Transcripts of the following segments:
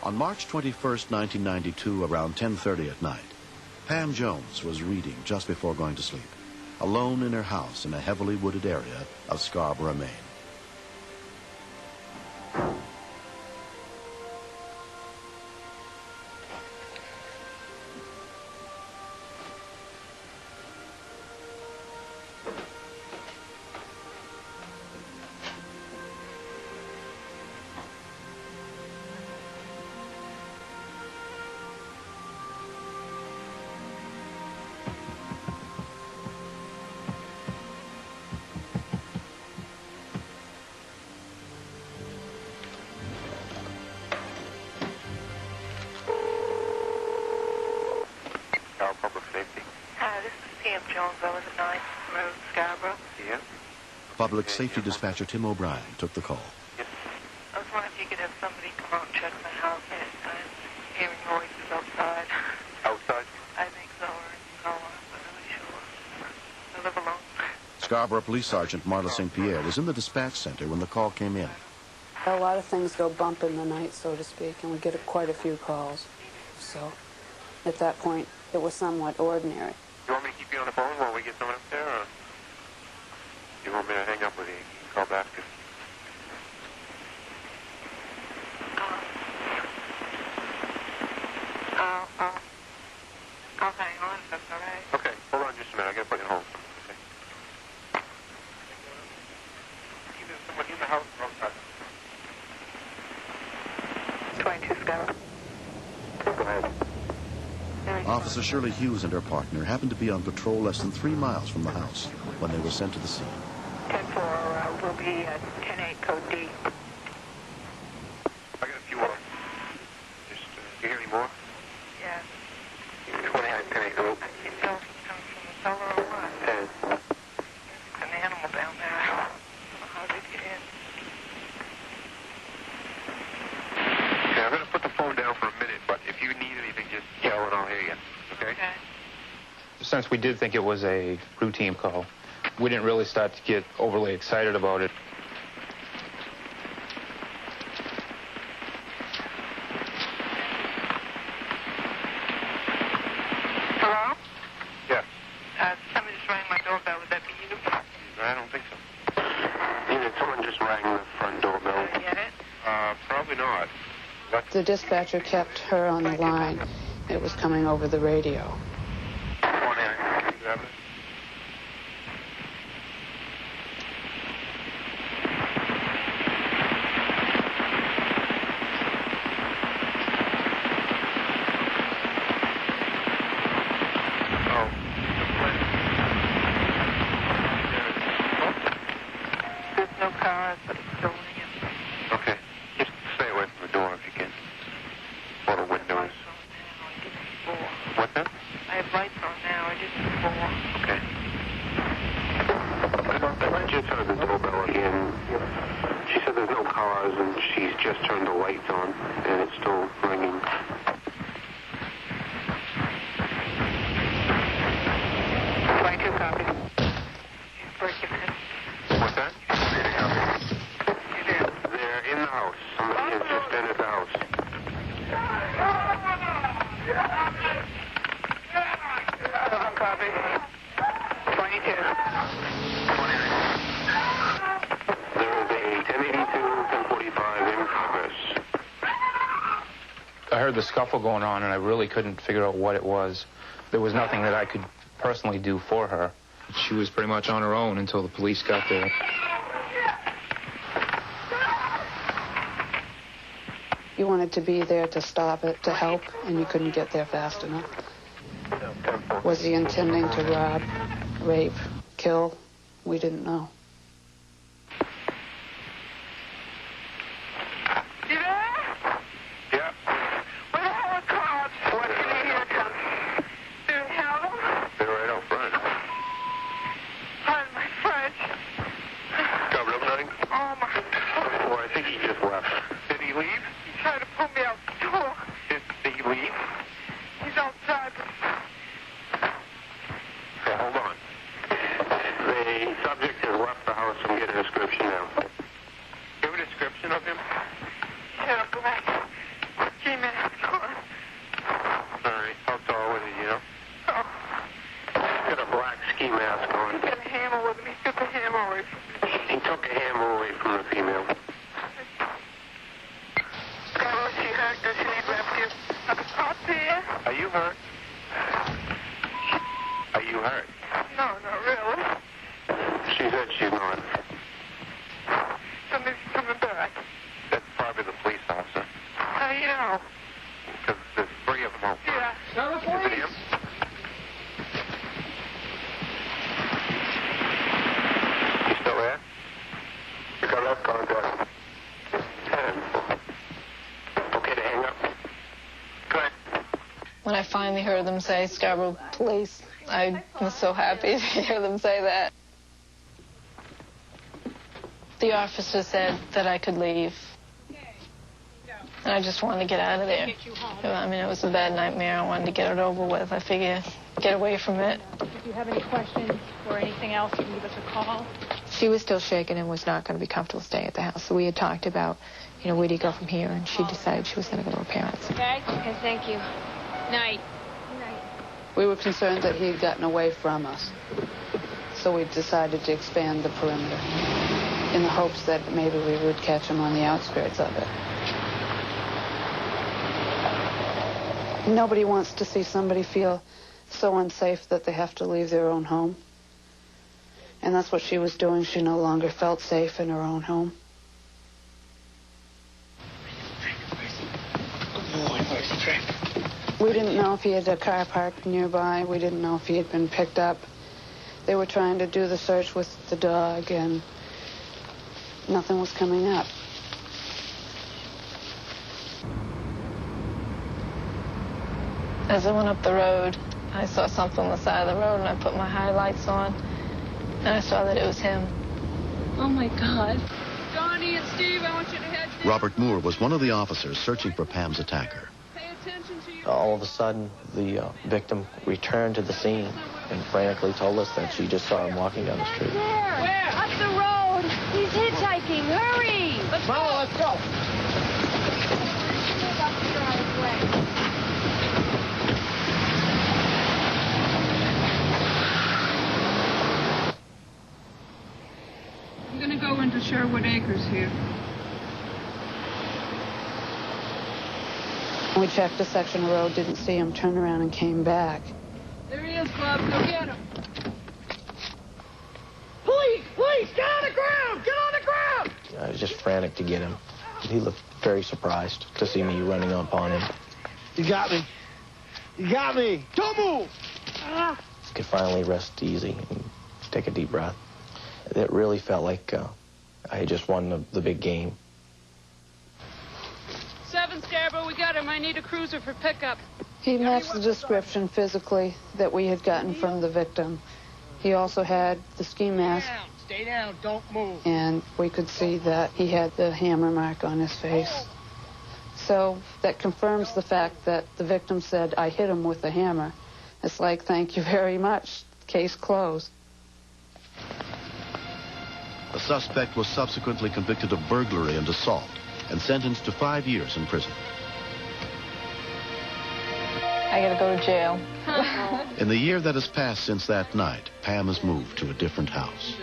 On March 21st, 1992, around 10:30 at night, Pam Jones was reading just before going to sleep, alone in her house in a heavily wooded area of Scarborough, Maine. Public safety dispatcher Tim O'Brien took the call. Yes. I was wondering if you could have somebody come out and check my house. I'm hearing noises outside. Outside? I think so, or no, I'm not really sure. I live alone. Scarborough Police Sergeant Marla St. Pierre was in the dispatch center when the call came in. A lot of things go bump in the night, so to speak, and we get quite a few calls. So at that point, it was somewhat ordinary. You want me to keep you on the phone while we get someone up there, or you want me to hang up with you? You can call back. I'll hang on if that's all right. Okay, hold on just a minute. I gotta put you on hold. Okay. Either someone in the house or outside. 22 Scarborough. Go ahead. Officer Shirley Hughes and her partner happened to be on patrol less than 3 miles from the house when they were sent to the scene. 10-4 will be at 10-8 code D. I got a few more. Just, do you hear any more? Yeah. 29, 10-8 code. I can tell if it's coming from the cellar or what. 10. It's an animal down there. I don't know how they get in. Okay, I'm gonna put the phone down for a minute, but if you need anything, just yell and I'll hear you. Okay? Since we did think it was a routine call, we didn't really start to get overly excited about it. Hello? Yes. Somebody just rang my doorbell. Would that be you? I don't think so. Yeah, someone just rang the front doorbell. Did I get it? Probably not. What? The dispatcher kept her on the line. It was coming over the radio. Come on in. Can you grab it? There's no cars, but it's still ringing. Okay. Just stay away from the door if you can. Or the windows. What's that? I have lights on now. I didn't before. Okay. I just heard the doorbell again. She said there's no cars and she's just turned the lights on and it's still ringing. Copy. She's breaking in. What's that? They're in the house. Somebody has just entered the house. Copy. 22. There is a 1082, 1045 in progress. I heard the scuffle going on, and I really couldn't figure out what it was. There was nothing that I could personally do for her. She was pretty much on her own until the police got there. You wanted to be there to stop it, to help, and you couldn't get there fast enough. Was he intending to rob, rape, kill? We didn't know. You there? Yeah. Where the hell are cars? What can you hear them? Do you have them? They're right out front. Pardon my French. Covered up nothing? Oh, my. Well, I think he just left. Did he leave? He tried to pull me out the door. Did he leave? He's outside. Okay, hold on. The subject has left on? Somebody's coming back. That's probably the police officer. How do you know? Because there's 3 of them out front. Yeah. Is it him? You still there? You got left contact. 10. Okay to hang up. Go ahead. When I finally heard them say Scarborough Police, I was so happy to hear them say that. The officer said that I could leave. And I just wanted to get out of there. I mean, it was a bad nightmare. I wanted to get it over with. I figured, get away from it. If you have any questions or anything else, you can give us a call. She was still shaken and was not going to be comfortable staying at the house. So we had talked about, you know, where do you go from here? And she decided she was going to go to her parents. Okay? Okay, thank you. Night. We were concerned that he had gotten away from us. So we decided to expand the perimeter in the hopes that maybe we would catch him on the outskirts of it. Nobody wants to see somebody feel so unsafe that they have to leave their own home. And that's what she was doing. She no longer felt safe in her own home. We didn't know if he had a car parked nearby. We didn't know if he had been picked up. They were trying to do the search with the dog, and nothing was coming up. As I went up the road, I saw something on the side of the road, and I put my highlights on, and I saw that it was him. Oh, my God. Donnie and Steve, I want you to head down. Robert Moore was one of the officers searching for Pam's attacker. Pay attention to your... All of a sudden, the victim returned to the scene and frantically told us that she just saw him walking down the street. Where? Up the road. He's hitchhiking. Hurry. Let's go. Let's go. I'm going to go into Sherwood Acres here. We checked a section of road, didn't see him, turned around and came back. There he is, Bob. Go get him. Police! Police! Get on the ground! Get on the ground! I was just frantic to get him. He looked very surprised to see me running up on him. You got me. You got me. Don't move! I could finally rest easy and take a deep breath. It really felt like I had just won the big game. 7 Scarborough, we got him. I need a cruiser for pickup. He matched the description physically that we had gotten from the victim. He also had the ski mask. Stay down. Don't move. And we could see that he had the hammer mark on his face. So that confirms the fact that the victim said, I hit him with a hammer. It's like, thank you very much. Case closed. The suspect was subsequently convicted of burglary and assault and sentenced to 5 years in prison. I gotta go to jail. In the year that has passed since that night, Pam has moved to a different house.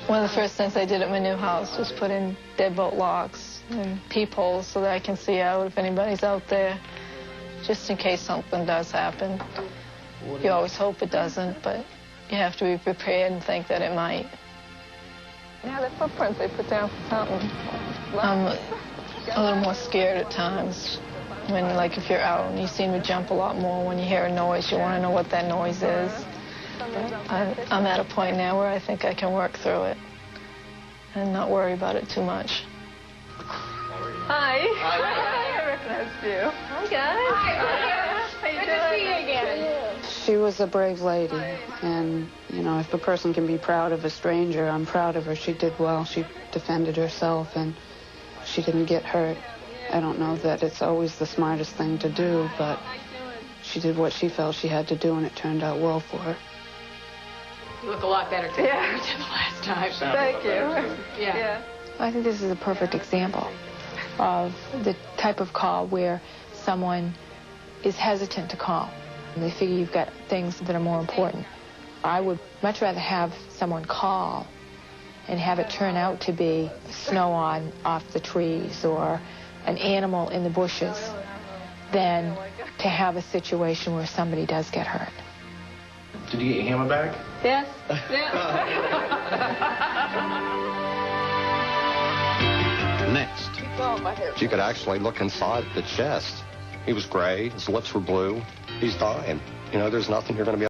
One of the first things I did at my new house was put in deadbolt locks and peepholes so that I can see out if anybody's out there, just in case something does happen. You always hope it doesn't, but you have to be prepared and think that it might. Yeah, the footprints they put down for something. I'm a little more scared at times. When, like, if you're out and you seem to jump a lot more when you hear a noise, you want to know what that noise is. I'm at a point now where I think I can work through it and not worry about it too much. Hi. Hi. I recognized you. Hi, guys. Hi. How you doing? Good to see you again. She was a brave lady, and, you know, if a person can be proud of a stranger, I'm proud of her. She did well. She defended herself, and she didn't get hurt. I don't know that it's always the smartest thing to do, but she did what she felt she had to do, and it turned out well for her. You look a lot better today than you did the last time. Thank you. Yeah. I think this is a perfect example of the type of call where someone is hesitant to call. And they figure you've got things that are more important. I would much rather have someone call and have it turn out to be snow off the trees or an animal in the bushes than to have a situation where somebody does get hurt. Did you get your hammer back? Yes. Next. You could actually look inside the chest. He was gray. His lips were blue. He's dying. You know, there's nothing you're going to be